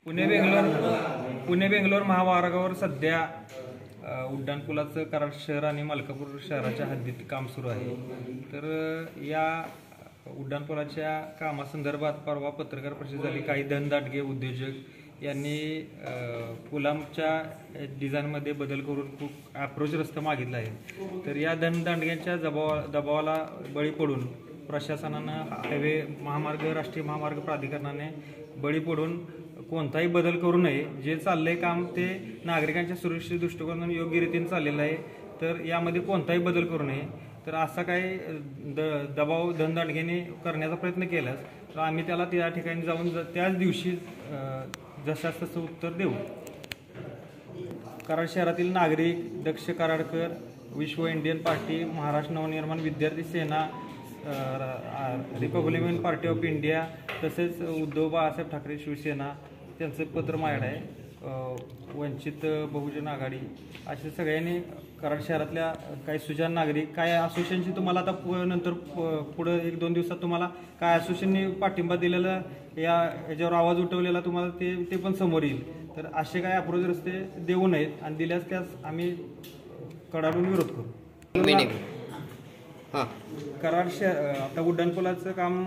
पुणे बेंगलोर महामार्गावर सध्या उड्डाणपुलाचं कराड शहर आणि मलकापूर शहराच्या हद्दीत काम सुरू आहे। तर या उड्डाणपुलाच्या कामासंदर्भात परवा पत्रकार परिषद झाली। काही धनदाटगे उद्योजक यांनी पुलाच्या डिझाईनमध्ये बदल करून खूप अप्रोच रस्ता मागितला आहे। तर या धनदाटग्यांच्या दबावाला बळी पडून प्रशासनानं हायवे महामार्ग राष्ट्रीय महामार्ग प्राधिकरणाने बळी पडून कोणताही बदल करू नये। जे चाललंय काम ते नागरिकांच्या सुरक्षित दृष्टिकोनातून योग्य रीतीने चाललेलं आहे। तर यामध्ये कोणताही बदल करू नये। तर असा काही दबाव धनदाटग्याने करण्याचा प्रयत्न केलास तर आम्ही त्याला त्या ठिकाणी जाऊन त्याच दिवशी जशास तसं उत्तर देऊ। कराड शहरातील नागरिक दक्ष कराडकर, विश्व इंडियन पार्टी, महाराष्ट्र नवनिर्माण विद्यार्थी सेना, रिपब्लिकन पार्टी ऑफ इंडिया तसेच उद्धव बाळासाहेब ठाकरे शिवसेना त्यांचं पत्र माझ्याकडे आहे। वंचित बहुजन आघाडी असे सगळ्यांनी कराड शहरातल्या काही सुजाण नागरिक काय असोसिएशनची तुम्हाला आता नंतर पुढे 1-2 दिवसात तुम्हाला काय असोसिएशनने पाठिंबा दिलेला याच्यावर आवाज उठवलेला तुम्हाला ते पण समोर येईल। तर असे काय अप्रोच रस्ते देऊ नयेत आणि दिल्यास त्यास आम्ही कडाडून विरोध करू। कराड शहर आता उड्डाणपुलाचं काम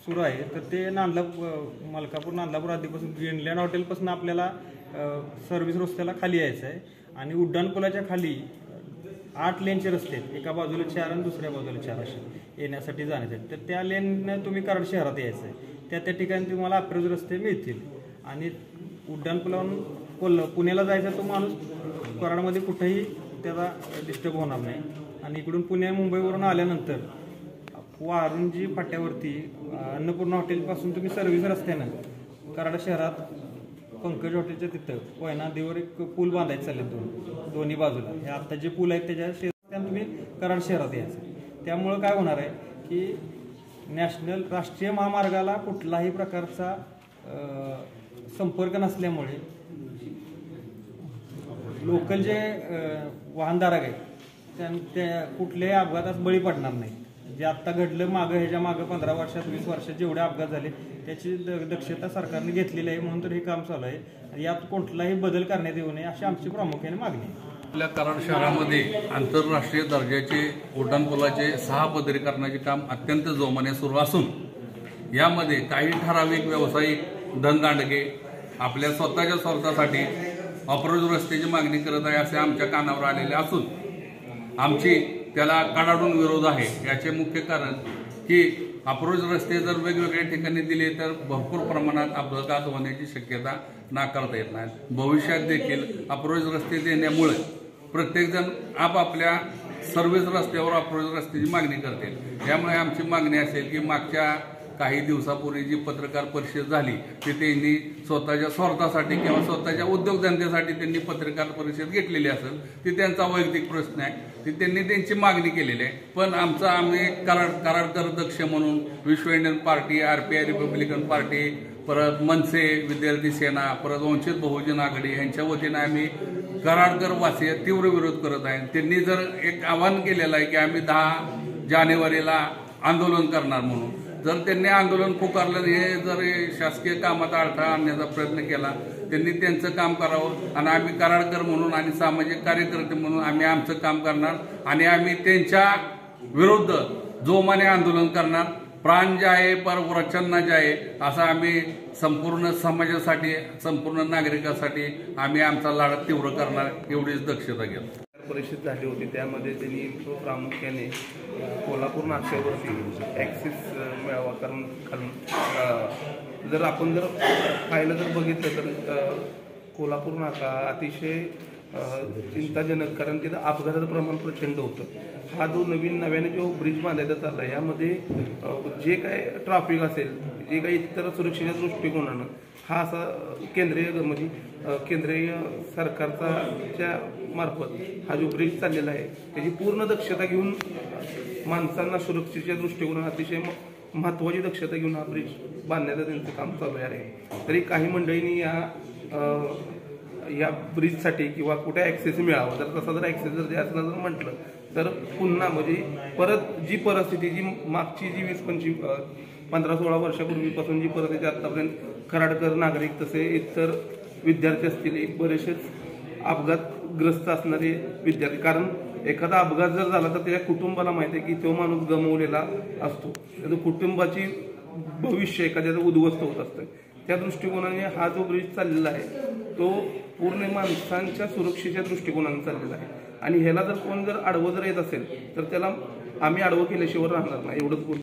सुरू आहे। तर ते मलकापूर नांदलापूर आधीपासून ग्रीनलँड हॉटेलपासून आपल्याला सर्व्हिस रस्त्याला खाली यायचं आहे आणि उड्डाणपुलाच्या खाली 8 लेनचे रस्ते आहेत। एका बाजूला 4 आणि दुसऱ्या बाजूला 4 असे येण्यासाठी जाण्यासाठी। तर त्या लेनने तुम्ही कराड शहरात यायचं आहे। त्या ठिकाणी तुम्हाला अप्रोच रस्ते मिळतील आणि उड्डाणपुलावरून पुण्याला जायचा तो माणूस कराडमध्ये कुठेही त्याचा डिस्टर्ब होणार नाही। आणि इकडून पुणे मुंबईवरून आल्यानंतर वारुंजी फाट्यावरती अन्नपूर्णा हॉटेलपासून तुम्ही सर्व्हिस रस्त्यानं कराड शहरात पंकज हॉटेलच्या तिथं कोयना नदीवर एक पूल बांधायचे चालले दोन्ही बाजूला। हे आता जे पूल आहेत त्याच्या शेजारी तुम्ही कराड शहरात यायचं। त्यामुळं काय होणार आहे की राष्ट्रीय महामार्गाला कुठलाही प्रकारचा संपर्क नसल्यामुळे लोकल जे वाहनधारक आहेत त्या कुठल्याही अपघातात बळी पडणार नाही। जे आत्ता घडलं ह्याच्या मागं 15 वर्षात 20 वर्षात जेवढे अपघात झाले त्याची दक्षता सरकारने घेतलेली आहे। म्हणून तर हे काम चालू आहे। यात कुठलाही बदल करण्यात येऊ नये अशी आमची प्रामुख्याने मागणी आहे। आपल्या कराड शहरामध्ये आंतरराष्ट्रीय दर्जाचे उड्डाणपुलाचे 6 पदरीकरणाचे काम अत्यंत जोमाने सुरू असून यामध्ये काही ठराविक व्यावसायिक धनदांडगे आपल्या स्वतःच्या स्वार्थासाठी अप्रोच रस्त्याची मागणी करत आहे असे आमच्या कानावर आलेले असून आमची त्याला कडाडून विरोध आहे। याचे मुख्य कारण की अप्रोच रस्ते जर वेगवेगळ्या ठिकाणी दिले तर भरपूर प्रमाणात अपघात होण्याची शक्यता नाकारता येत नाही। भविष्यात देखील अप्रोच रस्ते देण्यामुळे प्रत्येकजण आपापल्या सर्व्हिस रस्त्यावर अप्रोच रस्त्याची मागणी करतील। त्यामुळे आमची मागणी असेल की मागच्या काही दिवसापूर्वी जी पत्रकार परिषद झाली ती त्यांनी स्वतःच्या स्वार्थासाठी किंवा स्वतःच्या उद्योगधंद्यासाठी त्यांनी पत्रकार परिषद घेतलेली असेल ती त्यांचा वैयक्तिक प्रश्न आहे। ती त्यांनी त्यांची मागणी केलेली आहे। पण आम्ही कराडकर दक्ष म्हणून विश्व Indian party, RPI Republican party, परत मनसे विद्यार्थी सेना, परत वंचित बहुजन आघाडी यांच्या वतीनं आम्ही कराडकर वासी तीव्र विरोध करत आहे। त्यांनी जर एक आवाहन केलेलं आहे की आम्ही 10 जानेवारीला आंदोलन करणार म्हणून जर त्यांनी आंदोलन पुकारलं हे जर शासकीय कामात अडथळा आणण्याचा प्रयत्न केला त्यांनी त्यांचं काम करावं आणि आम्ही कराडकर म्हणून आणि सामाजिक कार्यकर्ते म्हणून आम्ही आमचं काम करणार आणि आम्ही त्यांच्या विरुद्ध जोमाने आंदोलन करणार। प्राण जाये पर वचन न जाये असं आम्ही संपूर्ण समाजासाठी संपूर्ण नागरिकांसाठी आम्ही आमचा लढा तीव्र करणार एवढीच दक्षता घेतो। परिषद झाली होती त्यामध्ये त्यांनी प्रामुख्याने कोल्हापूर नाक्यावरती ॲक्सेस मिळावा कारण जर आपण पाहिलं जर बघितलं तर कोल्हापूर नाका अतिशय चिंताजनक कारण तिथं अपघाताचं प्रमाण प्रचंड होतं। हा जो नव्याने जो ब्रिज बांधायचा चालला यामध्ये जे काय ट्रॅफिक असेल जे काही इतर सुरक्षेच्या दृष्टिकोनानं हा असा केंद्रीय सरकारच्या मार्फत हा जो ब्रिज चाललेला आहे त्याची पूर्ण दक्षता घेऊन माणसांना सुरक्षेच्या दृष्टिकोनातून अतिशय महत्त्वाची दक्षता घेऊन हा ब्रिज बांधण्याचं त्यांचं काम चालू आहे। तरी काही मंडळींनी या ब्रिजसाठी किंवा कुठे ॲक्सेस मिळावा जर तसा जर ॲक्सेस जर द्यायचं जर म्हटलं तर पुन्हा म्हणजे परत जी परिस्थिती जी मागची जी 20-15-16 वर्षापूर्वीपासून जी परिस्थिती आतापर्यंत कराडकर नागरिक तसे इतर विद्यार्थी असतील बरेचसेच अपघातग्रस्त असणारे विद्यार्थी, कारण एखादा अपघात जर झाला तर त्याच्या कुटुंबाला माहिती आहे की तो माणूस गमावलेला असतो, त्याचं कुटुंबाची भविष्य एखाद्याचं उद्ध्वस्त होत असतं. त्या दृष्टिकोनाने हा जो ब्रिज चाललेला आहे तो पूर्ण माणसांच्या सुरक्षेच्या दृष्टिकोनाने चाललेला आहे आणि ह्याला जर कोण जर आडवं जर येत असेल तर त्याला आम्ही आडवं केल्याशिवाय राहणार नाही, एवढंच बोलतो.